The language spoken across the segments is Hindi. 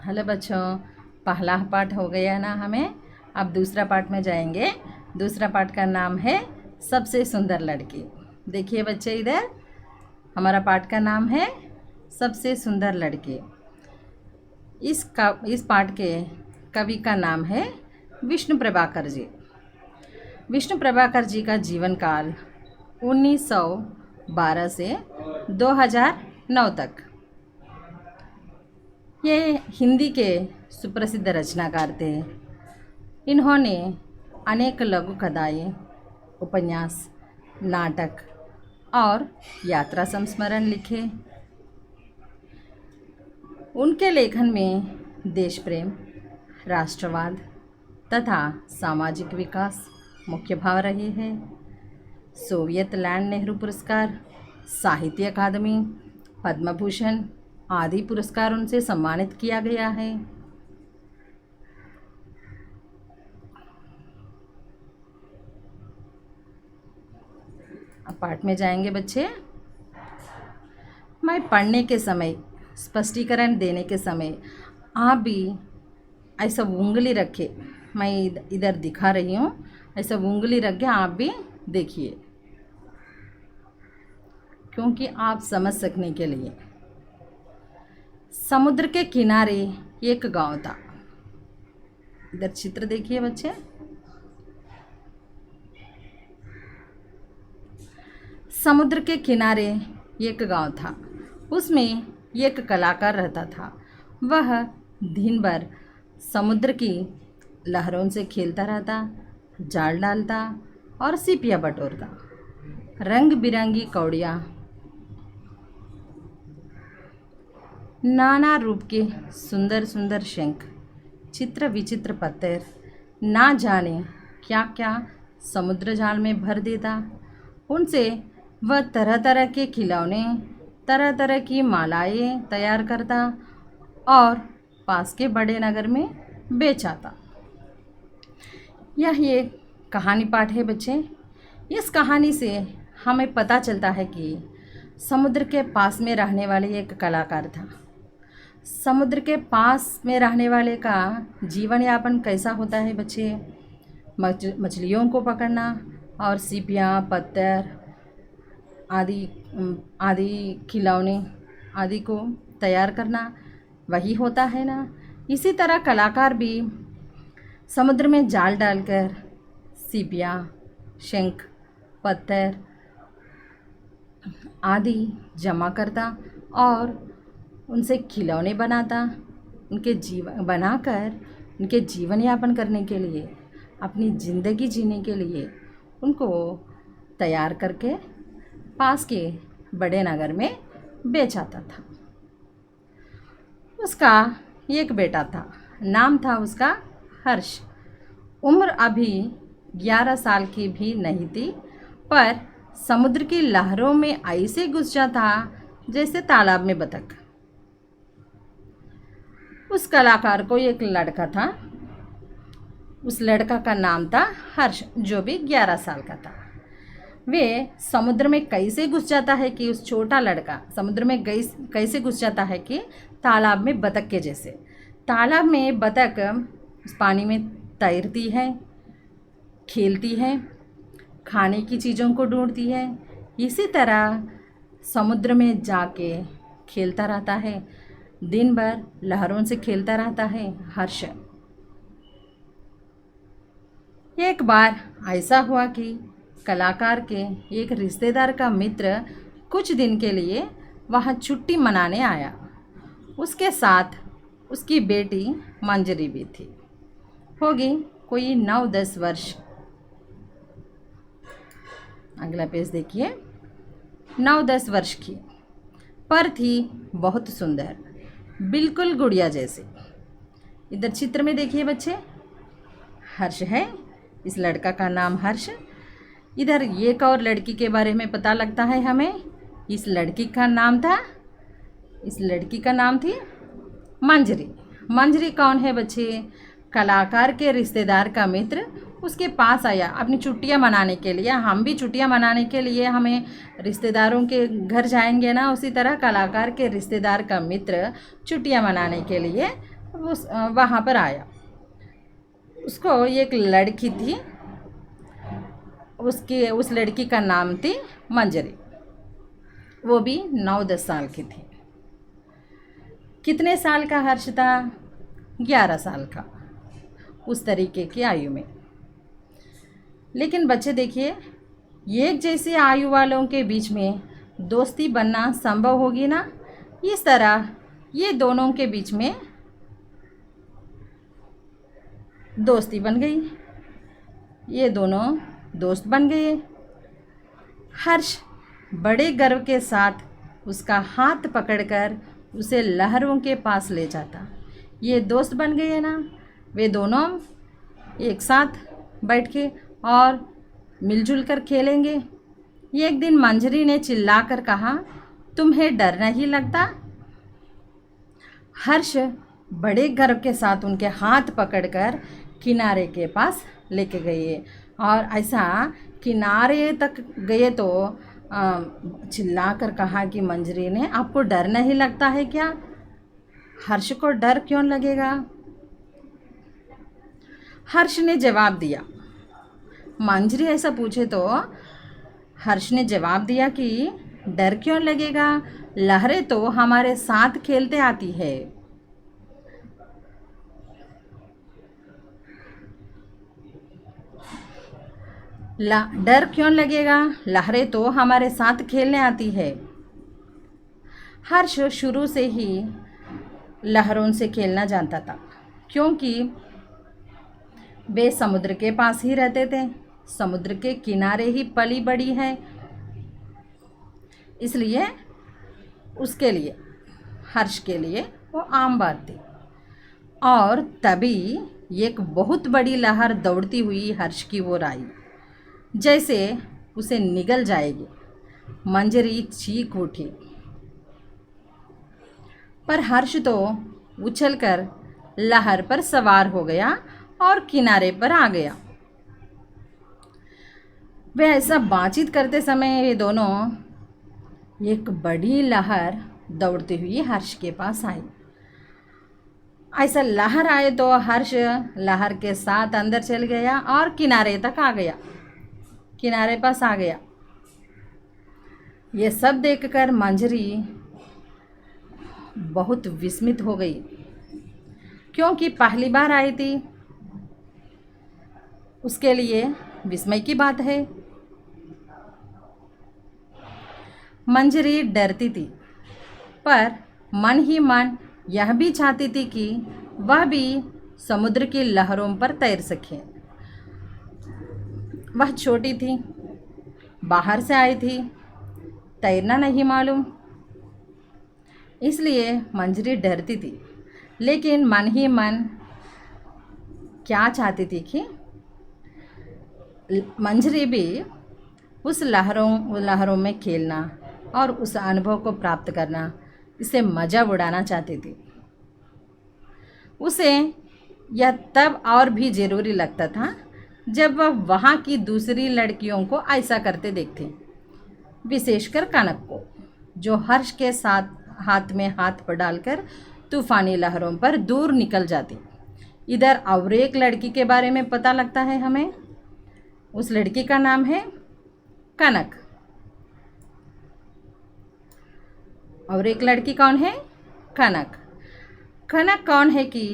हेलो बच्चों, पहला पाठ हो गया ना हमें। अब दूसरा पाठ में जाएंगे। दूसरा पाठ का नाम है सबसे सुंदर लड़की। देखिए बच्चे, इधर हमारा पाठ का नाम है सबसे सुंदर लड़की। इस पाठ के कवि का नाम है विष्णु प्रभाकर जी। विष्णु प्रभाकर जी का जीवन काल 1912 से 2009 तक। ये हिंदी के सुप्रसिद्ध रचनाकार थे। इन्होंने अनेक लघु कथाएँ, उपन्यास, नाटक और यात्रा संस्मरण लिखे। उनके लेखन में देश प्रेम, राष्ट्रवाद तथा सामाजिक विकास मुख्य भाव रहे हैं। सोवियत लैंड नेहरू पुरस्कार, साहित्य अकादमी, पद्म भूषण आदि पुरस्कार उनसे सम्मानित किया गया है। अब पाठ में जाएंगे बच्चे। मैं पढ़ने के समय, स्पष्टीकरण देने के समय आप भी ऐसा उंगली रखे, मैं इधर दिखा रही हूँ, ऐसा उंगली रख के आप भी देखिए, क्योंकि आप समझ सकने के लिए। समुद्र के किनारे एक गांव था। इधर चित्र देखिए बच्चे। समुद्र के किनारे एक गांव था। उसमें एक कलाकार रहता था। वह दिन भर समुद्र की लहरों से खेलता रहता, जाल डालता और सीपियाँ बटोरता। रंग बिरंगी कौड़ियाँ, नाना रूप के सुंदर सुंदर शंख, चित्र विचित्र पत्थर, ना जाने क्या क्या समुद्र जाल में भर देता। उनसे वह तरह तरह के खिलौने, तरह तरह की मालाएं तैयार करता और पास के बड़े नगर में बेच आता। यह एक कहानी पाठ है बच्चे। इस कहानी से हमें पता चलता है कि समुद्र के पास में रहने वाले एक कलाकार था। समुद्र के पास में रहने वाले का जीवन यापन कैसा होता है बच्चे? मछलियों को पकड़ना और सीपियाँ, पत्थर आदि खिलौने आदि को तैयार करना, वही होता है ना। इसी तरह कलाकार भी समुद्र में जाल डालकर सीपियाँ, शंख, पत्थर आदि जमा करता और उनसे खिलौने बनाता। उनके जीवन यापन करने के लिए, अपनी ज़िंदगी जीने के लिए उनको तैयार करके पास के बड़े नगर में बेच आता था। उसका एक बेटा था, नाम था उसका हर्ष। उम्र अभी 11 साल की भी नहीं थी, पर समुद्र की लहरों में ऐसे घुस जाता जैसे तालाब में बतख। उस कलाकार को एक लड़का था। उस लड़का का नाम था हर्ष, जो भी 11 साल का था। वे समुद्र में कैसे घुस जाता है कि उस छोटा लड़का समुद्र में कैसे घुस जाता है कि तालाब में बतख के जैसे। तालाब में बतख उस पानी में तैरती है, खेलती है, खाने की चीज़ों को ढूंढती है। इसी तरह समुद्र में जाके खेलता रहता है, दिन भर लहरों से खेलता रहता है हर्ष। एक बार ऐसा हुआ कि कलाकार के एक रिश्तेदार का मित्र कुछ दिन के लिए वहाँ छुट्टी मनाने आया। उसके साथ उसकी बेटी मंजरी भी थी। होगी कोई 9-10 वर्ष। अगला पेज देखिए। 9-10 वर्ष की, पर थी बहुत सुंदर, बिल्कुल गुड़िया जैसे। इधर चित्र में देखिए बच्चे, हर्ष है, इस लड़का का नाम हर्ष। इधर एक और लड़की के बारे में पता लगता है हमें। इस लड़की का नाम थी मंजरी। मंजरी कौन है बच्चे? कलाकार के रिश्तेदार का मित्र उसके पास आया अपनी छुट्टियां मनाने के लिए। हम भी छुट्टियां मनाने के लिए हमें रिश्तेदारों के घर जाएंगे ना, उसी तरह कलाकार के रिश्तेदार का मित्र छुट्टियां मनाने के लिए उस वहाँ पर आया। उसको एक लड़की थी, उस लड़की का नाम थी मंजरी। वो भी 9-10 साल की थी। कितने साल का हर्ष था? 11 साल का, उस तरीके की आयु में। लेकिन बच्चे देखिए, एक जैसी आयु वालों के बीच में दोस्ती बनना संभव होगी ना? इस तरह ये दोनों के बीच में दोस्ती बन गई, ये दोनों दोस्त बन गए। हर्ष बड़े गर्व के साथ उसका हाथ पकड़कर उसे लहरों के पास ले जाता। ये दोस्त बन गए ना? वे दोनों एक साथ बैठ के और मिलजुल कर खेलेंगे। एक दिन मंजरी ने चिल्लाकर कहा, तुम्हें डर नहीं लगता? हर्ष बड़े गर्व के साथ उनके हाथ पकड़कर किनारे के पास लेके गए और ऐसा किनारे तक गए तो चिल्लाकर कहा कि मंजरी ने, आपको डर नहीं लगता है क्या? हर्ष को डर क्यों लगेगा? हर्ष ने जवाब दिया। मंजरी ऐसा पूछे तो हर्ष ने जवाब दिया कि डर क्यों लगेगा, लहरें तो हमारे साथ खेलते आती है। डर क्यों लगेगा, लहरें तो हमारे साथ खेलने आती है। हर्ष शुरू से ही लहरों से खेलना जानता था, क्योंकि वे समुद्र के पास ही रहते थे, समुद्र के किनारे ही पली बड़ी है। इसलिए उसके लिए, हर्ष के लिए वो आम बात थी। और तभी एक बहुत बड़ी लहर दौड़ती हुई हर्ष की ओर आई, जैसे उसे निगल जाएगी। मंजरी चीख उठी, पर हर्ष तो उछलकर लहर पर सवार हो गया और किनारे पर आ गया। वे ऐसा बातचीत करते समय ये दोनों, एक बड़ी लहर दौड़ती हुई हर्ष के पास आई। ऐसा लहर आए तो हर्ष लहर के साथ अंदर चल गया और किनारे तक आ गया, किनारे पास आ गया। ये सब देखकर मंजरी बहुत विस्मित हो गई, क्योंकि पहली बार आई थी। उसके लिए विस्मय की बात है। मंजरी डरती थी, पर मन ही मन यह भी चाहती थी कि वह भी समुद्र की लहरों पर तैर सके। वह छोटी थी, बाहर से आई थी, तैरना नहीं मालूम, इसलिए मंजरी डरती थी। लेकिन मन ही मन क्या चाहती थी कि मंजरी भी उस लहरों में खेलना और उस अनुभव को प्राप्त करना, इसे मज़ा उड़ाना चाहती थी। उसे यह तब और भी ज़रूरी लगता था जब वह वहाँ की दूसरी लड़कियों को ऐसा करते देखती, विशेषकर कनक को, जो हर्ष के साथ हाथ में हाथ डालकर तूफानी लहरों पर दूर निकल जाती। इधर और एक लड़की के बारे में पता लगता है हमें। उस लड़की का नाम है कनक। और एक लड़की कौन है? कनक। कनक कौन है कि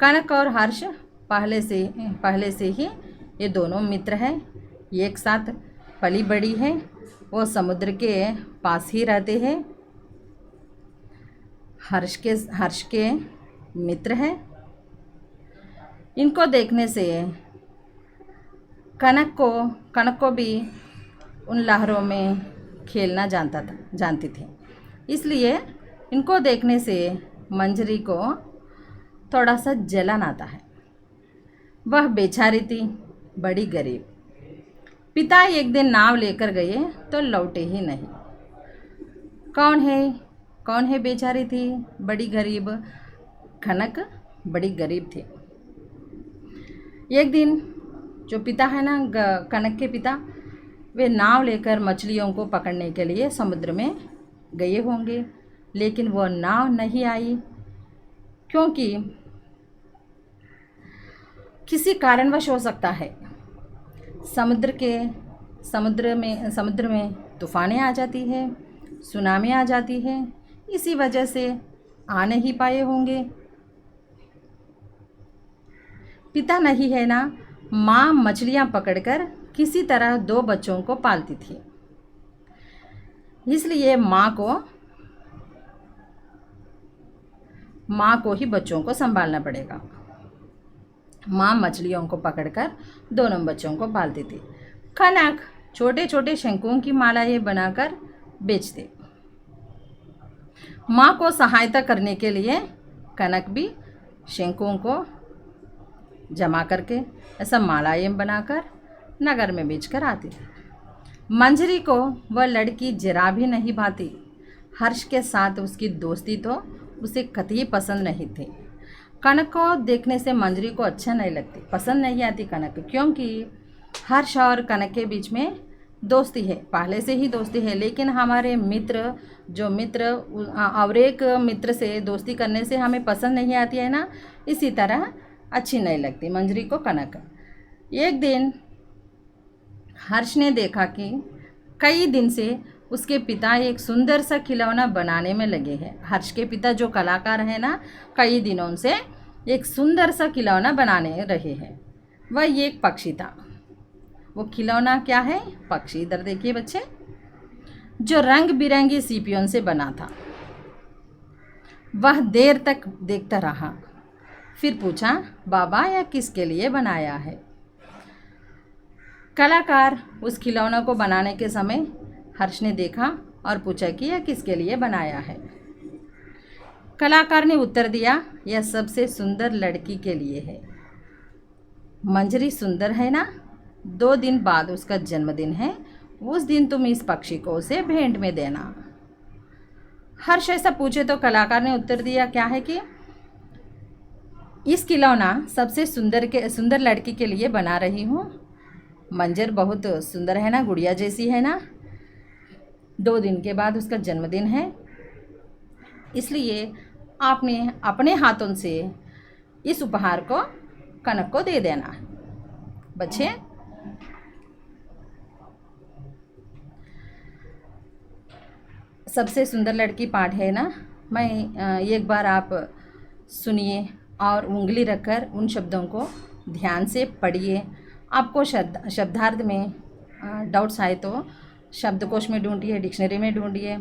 कनक और हर्ष पहले से ही ये दोनों मित्र हैं, एक साथ पली बड़ी है। वो समुद्र के पास ही रहते हैं, हर्ष के मित्र हैं। इनको देखने से कनक को भी उन लहरों में खेलना जानती थी। इसलिए इनको देखने से मंजरी को थोड़ा सा जलन आता है। वह बेचारी थी, बड़ी गरीब। पिता एक दिन नाव लेकर गए तो लौटे ही नहीं। कौन है बेचारी थी, बड़ी गरीब? कनक बड़ी गरीब थी। एक दिन जो पिता है ना, कनक के पिता, वे नाव लेकर मछलियों को पकड़ने के लिए समुद्र में गए होंगे, लेकिन वह नाव नहीं आई। क्योंकि किसी कारणवश हो सकता है समुद्र में तूफ़ानें आ जाती है, सुनामी आ जाती है, इसी वजह से आ नहीं पाए होंगे। पिता नहीं है ना, माँ मछलियाँ पकड़कर किसी तरह 2 बच्चों को पालती थी, इसलिए माँ को ही बच्चों को संभालना पड़ेगा। माँ मछलियों को पकड़कर दोनों बच्चों को पालती थी। कनक छोटे छोटे शंकुओं की मालाएं बनाकर बेचते। माँ को सहायता करने के लिए कनक भी शंकुओं को जमा करके ऐसा मालाएं बनाकर नगर में बेचकर आती थी। मंजरी को वह लड़की जरा भी नहीं भाती। हर्ष के साथ उसकी दोस्ती तो उसे कतई पसंद नहीं थी। कनक को देखने से मंजरी को अच्छा नहीं लगती, पसंद नहीं आती कनक, क्योंकि हर्ष और कनक के बीच में दोस्ती है, पहले से ही दोस्ती है। लेकिन हमारे मित्र और एक मित्र से दोस्ती करने से हमें पसंद नहीं आती है ना, इसी तरह अच्छी नहीं लगती मंजरी को कनक। एक दिन हर्ष ने देखा कि कई दिन से उसके पिता एक सुंदर सा खिलौना बनाने में लगे हैं। हर्ष के पिता जो कलाकार हैं ना, कई दिनों से एक सुंदर सा खिलौना बनाने रहे हैं। वह एक पक्षी था। वो खिलौना क्या है? पक्षी। इधर देखिए बच्चे, जो रंग बिरंगी सीपियों से बना था। वह देर तक देखता रहा, फिर पूछा, बाबा यह किसके लिए बनाया है? कलाकार उस खिलौना को बनाने के समय हर्ष ने देखा और पूछा कि यह किसके लिए बनाया है। कलाकार ने उत्तर दिया, यह सबसे सुंदर लड़की के लिए है। मंजरी सुंदर है ना, 2 दिन बाद उसका जन्मदिन है, उस दिन तुम इस पक्षी को उसे भेंट में देना। हर्ष ऐसा पूछे तो कलाकार ने उत्तर दिया क्या है कि इस खिलौना सबसे सुंदर लड़की के लिए बना रही हूँ। मंजर बहुत सुंदर है ना, गुड़िया जैसी है ना, 2 दिन के बाद उसका जन्मदिन है, इसलिए आपने अपने हाथों से इस उपहार को कनक को दे देना। बच्चे, सबसे सुंदर लड़की पाठ है ना, मैं एक बार आप सुनिए और उंगली रखकर उन शब्दों को ध्यान से पढ़िए। आपको शब्दार्थ में डाउट्स आए तो शब्दकोश में ढूंढिए, डिक्शनरी में ढूंढिए,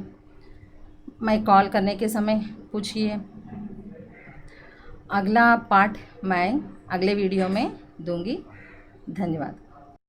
मैं कॉल करने के समय पूछिए। अगला पाठ मैं अगले वीडियो में दूंगी। धन्यवाद।